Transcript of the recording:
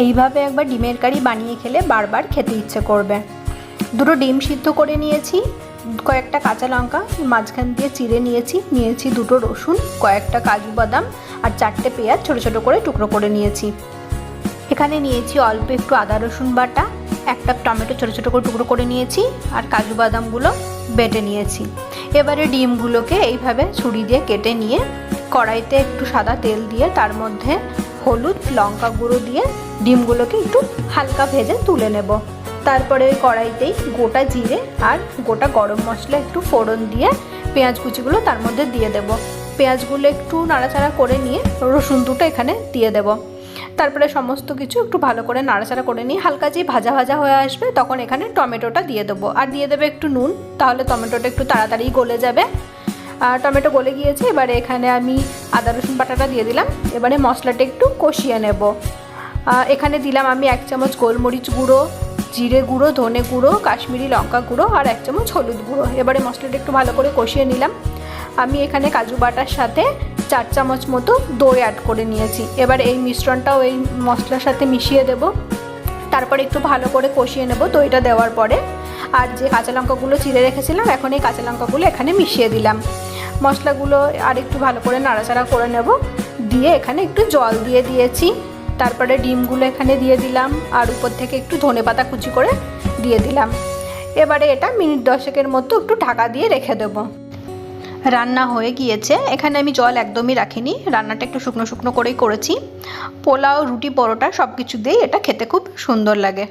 এইভাবে একবার ডিমের কারি বানিয়ে খেলে বারবার খেতে ইচ্ছে করবে। দুটো ডিম সিদ্ধ করে নিয়েছি, কয়েকটা কাঁচা লঙ্কা মাঝখান দিয়ে চিড়ে নিয়েছি দুটো রসুন, কয়েকটা কাজু বাদাম আর 4টে পেঁয়াজ ছোটো ছোটো করে টুকরো করে নিয়েছি। এখানে নিয়েছি অল্প একটু আদা রসুন বাটা, একটা টমেটো ছোটো ছোটো করে টুকরো করে নিয়েছি আর কাজু বাদামগুলো বেটে নিয়েছি। এবারে ডিমগুলোকে এইভাবে ছুরি দিয়ে কেটে নিয়ে কড়াইতে একটু সাদা তেল দিয়ে তার মধ্যে হলুদ লঙ্কা গুঁড়ো দিয়ে ডিমগুলোকে একটু হালকা ভেজে তুলে নেব। তারপরে ওই কড়াইতেই গোটা জিরে আর গোটা গরম মশলা একটু ফোড়ন দিয়ে পেঁয়াজ কুচিগুলো তার মধ্যে দিয়ে দেব। পেঁয়াজগুলো একটু নাড়াচাড়া করে নিয়ে রসুন দুটো এখানে দিয়ে দেব। তারপরে সমস্ত কিছু একটু ভালো করে নাড়াচাড়া করে নিয়ে হালকা যে ভাজা ভাজা হয়ে আসবে তখন এখানে টমেটোটা দিয়ে দেবো আর দিয়ে দেবে একটু নুন, তাহলে টমেটোটা একটু তাড়াতাড়ি গলে যাবে। আর টমেটো গলে গিয়েছে, এবারে এখানে আমি আদা রসুন বাটাটা দিয়ে দিলাম। এবারে মশলাটা একটু কষিয়ে নেব। এখানে দিলাম আমি 1 চামচ গোলমরিচ গুঁড়ো, জিরে গুঁড়ো, ধনে গুঁড়ো, কাশ্মীরি লঙ্কা গুঁড়ো আর 1 চামচ হলুদ গুঁড়ো। এবারে মশলাটা একটু ভালো করে কষিয়ে নিলাম। আমি এখানে কাজু বাটার সাথে 4 চামচ মতো দই অ্যাড করে নিয়েছি। এবার এই মিশ্রণটাও এই মশলার সাথে মিশিয়ে দেব। তারপরে একটু ভালো করে কষিয়ে নেব দইটা দেওয়ার পরে। আর যে কাঁচা লঙ্কাগুলো চিড়ে রেখেছিলাম এখন এই কাঁচা লঙ্কাগুলো এখানে মিশিয়ে দিলাম। মশলাগুলো আর একটু ভালো করে নাড়াচাড়া করে নেব, দিয়ে এখানে একটু জল দিয়ে দিয়েছি। তারপরে ডিমগুলো এখানে দিয়ে দিলাম আর উপর থেকে একটু ধনেপাতা কুচি করে দিয়ে দিলাম। এবারে এটা মিনিট 10 মতো একটু ঢাকা দিয়ে রেখে দেবো। রান্না হয়ে গিয়েছে। এখানে আমি জল একদমই রাখিনি, রান্নাটা একটু শুকনো শুকনো করেই করেছি। পোলাও, রুটি, পরোটা সব কিছু দিয়েই এটা খেতে খুব সুন্দর লাগে।